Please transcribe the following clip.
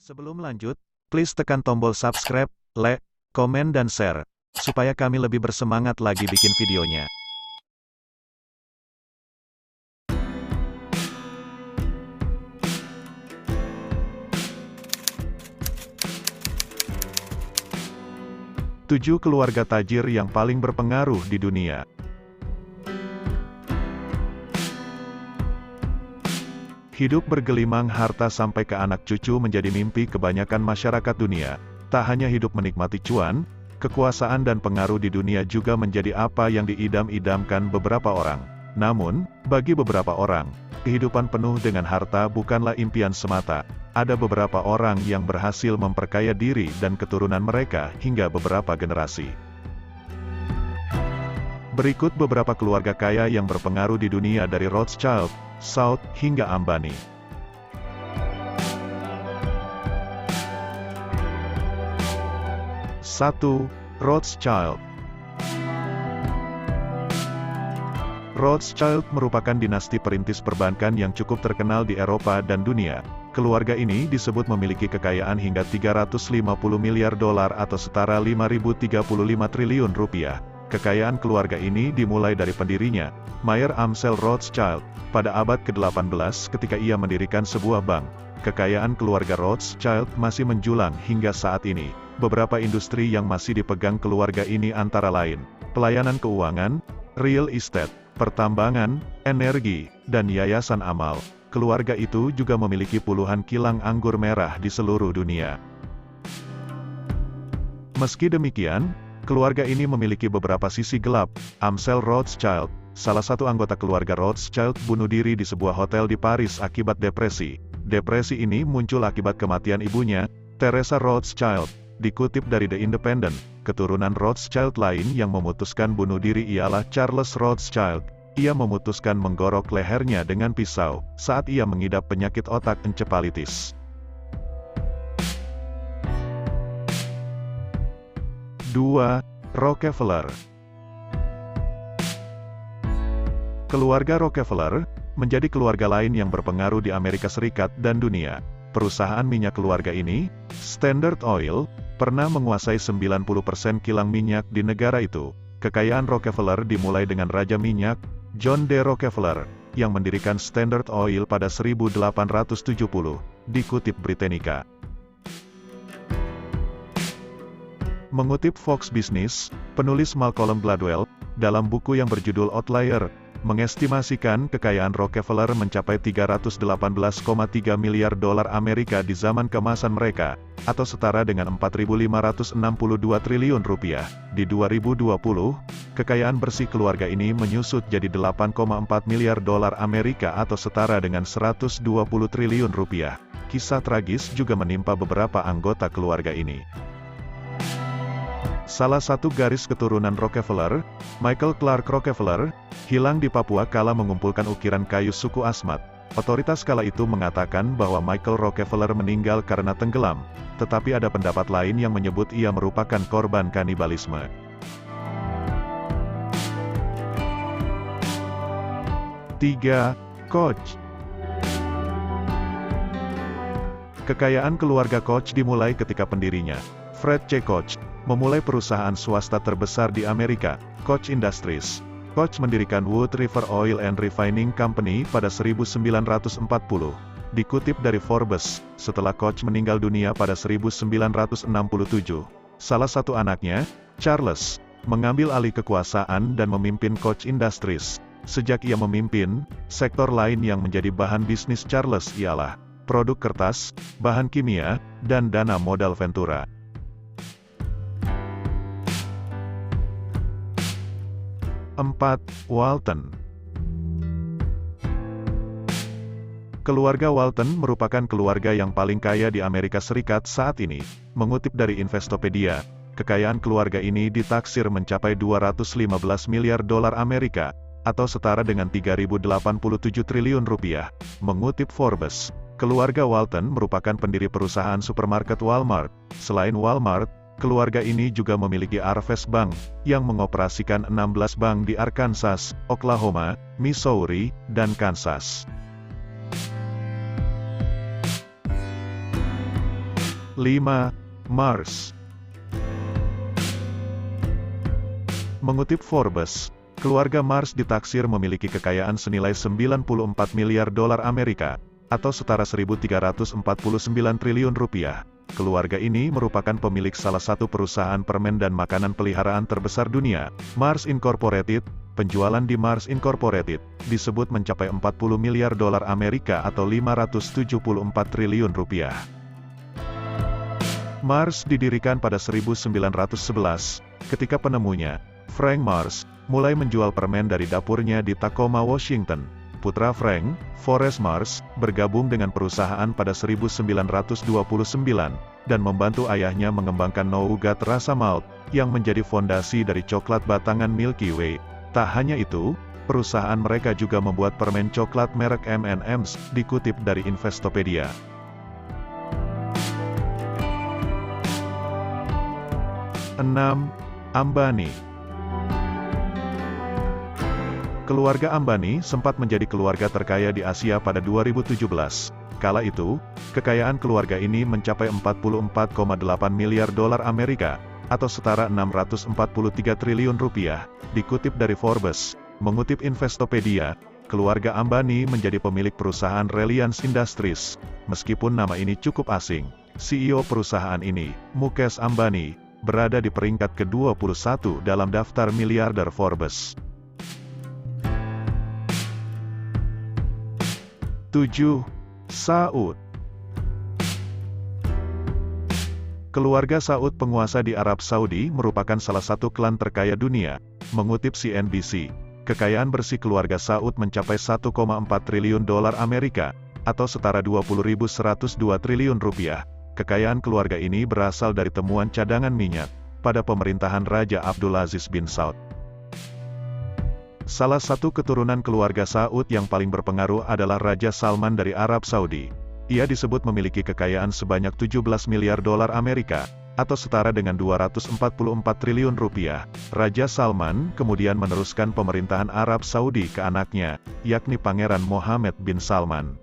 Sebelum lanjut, please tekan tombol subscribe, like, komen dan share, supaya kami lebih bersemangat lagi bikin videonya. Tujuh keluarga tajir yang paling berpengaruh di dunia. Hidup bergelimang harta sampai ke anak cucu menjadi mimpi kebanyakan masyarakat dunia. Tak hanya hidup menikmati cuan, kekuasaan dan pengaruh di dunia juga menjadi apa yang diidam-idamkan beberapa orang. Namun, bagi beberapa orang, kehidupan penuh dengan harta bukanlah impian semata. Ada beberapa orang yang berhasil memperkaya diri dan keturunan mereka hingga beberapa generasi. Berikut beberapa keluarga kaya yang berpengaruh di dunia dari Rothschild, Saud, hingga Ambani. Satu, Rothschild. Rothschild merupakan dinasti perintis perbankan yang cukup terkenal di Eropa dan dunia. Keluarga ini disebut memiliki kekayaan hingga 350 miliar dolar atau setara 5.035 triliun rupiah. Kekayaan keluarga ini dimulai dari pendirinya, Mayer Amschel Rothschild, pada abad ke-18 ketika ia mendirikan sebuah bank. Kekayaan keluarga Rothschild masih menjulang hingga saat ini. Beberapa industri yang masih dipegang keluarga ini antara lain, pelayanan keuangan, real estate, pertambangan, energi, dan yayasan amal. Keluarga itu juga memiliki puluhan kilang anggur merah di seluruh dunia. Meski demikian, keluarga ini memiliki beberapa sisi gelap. Amschel Rothschild, salah satu anggota keluarga Rothschild, bunuh diri di sebuah hotel di Paris akibat depresi. Depresi ini muncul akibat kematian ibunya, Teresa Rothschild. Dikutip dari The Independent, keturunan Rothschild lain yang memutuskan bunuh diri ialah Charles Rothschild. Ia memutuskan menggorok lehernya dengan pisau saat ia mengidap penyakit otak encephalitis. 2. Rockefeller. Keluarga Rockefeller menjadi keluarga lain yang berpengaruh di Amerika Serikat dan dunia. Perusahaan minyak keluarga ini, Standard Oil, pernah menguasai 90% kilang minyak di negara itu. Kekayaan Rockefeller dimulai dengan Raja Minyak, John D. Rockefeller, yang mendirikan Standard Oil pada 1870, dikutip Britannica. Mengutip Fox Business, penulis Malcolm Gladwell, dalam buku yang berjudul Outlier, mengestimasikan kekayaan Rockefeller mencapai 318,3 miliar dolar Amerika di zaman keemasan mereka, atau setara dengan 4.562 triliun rupiah. Di 2020, kekayaan bersih keluarga ini menyusut jadi 8,4 miliar dolar Amerika atau setara dengan 120 triliun rupiah. Kisah tragis juga menimpa beberapa anggota keluarga ini. Salah satu garis keturunan Rockefeller, Michael Clark Rockefeller, hilang di Papua kala mengumpulkan ukiran kayu suku Asmat. Otoritas kala itu mengatakan bahwa Michael Rockefeller meninggal karena tenggelam, tetapi ada pendapat lain yang menyebut ia merupakan korban kanibalisme. 3. Koch. Kekayaan keluarga Koch dimulai ketika pendirinya, Fred C. Koch, memulai perusahaan swasta terbesar di Amerika, Koch Industries. Koch mendirikan Wood River Oil and Refining Company pada 1940. Dikutip dari Forbes, setelah Koch meninggal dunia pada 1967, salah satu anaknya, Charles, mengambil alih kekuasaan dan memimpin Koch Industries. Sejak ia memimpin, sektor lain yang menjadi bahan bisnis Charles ialah produk kertas, bahan kimia, dan dana modal ventura. 4. Walton. Keluarga Walton merupakan keluarga yang paling kaya di Amerika Serikat saat ini. Mengutip dari Investopedia, kekayaan keluarga ini ditaksir mencapai 215 miliar dolar Amerika, atau setara dengan 3.087 triliun rupiah. Mengutip Forbes, keluarga Walton merupakan pendiri perusahaan supermarket Walmart. Selain Walmart, keluarga ini juga memiliki Harvest Bank, yang mengoperasikan 16 bank di Arkansas, Oklahoma, Missouri, dan Kansas. 5. Mars. Mengutip Forbes, keluarga Mars ditaksir memiliki kekayaan senilai 94 miliar dolar Amerika, atau setara 1.349 triliun rupiah. Keluarga ini merupakan pemilik salah satu perusahaan permen dan makanan peliharaan terbesar dunia, Mars Incorporated. Penjualan di Mars Incorporated disebut mencapai 40 miliar dolar Amerika atau 574 triliun rupiah. Mars didirikan pada 1911, ketika penemunya, Frank Mars, mulai menjual permen dari dapurnya di Tacoma, Washington. Putra Frank, Forrest Mars, bergabung dengan perusahaan pada 1929, dan membantu ayahnya mengembangkan nougat rasa malt, yang menjadi fondasi dari coklat batangan Milky Way. Tak hanya itu, perusahaan mereka juga membuat permen coklat merek M&M's, dikutip dari Investopedia. Enam. Ambani. Keluarga Ambani sempat menjadi keluarga terkaya di Asia pada 2017. Kala itu, kekayaan keluarga ini mencapai 44,8 miliar dolar Amerika, atau setara 643 triliun rupiah, dikutip dari Forbes. Mengutip Investopedia, keluarga Ambani menjadi pemilik perusahaan Reliance Industries. Meskipun nama ini cukup asing, CEO perusahaan ini, Mukesh Ambani, berada di peringkat ke-21 dalam daftar miliarder Forbes. 7. Saud. Keluarga Saud, penguasa di Arab Saudi, merupakan salah satu klan terkaya dunia. Mengutip CNBC, kekayaan bersih keluarga Saud mencapai 1,4 triliun dolar Amerika, atau setara 20.102 triliun rupiah. Kekayaan keluarga ini berasal dari temuan cadangan minyak pada pemerintahan Raja Abdulaziz bin Saud. Salah satu keturunan keluarga Saud yang paling berpengaruh adalah Raja Salman dari Arab Saudi. Ia disebut memiliki kekayaan sebanyak 17 miliar dolar Amerika, atau setara dengan 244 triliun rupiah. Raja Salman kemudian meneruskan pemerintahan Arab Saudi ke anaknya, yakni Pangeran Mohammed bin Salman.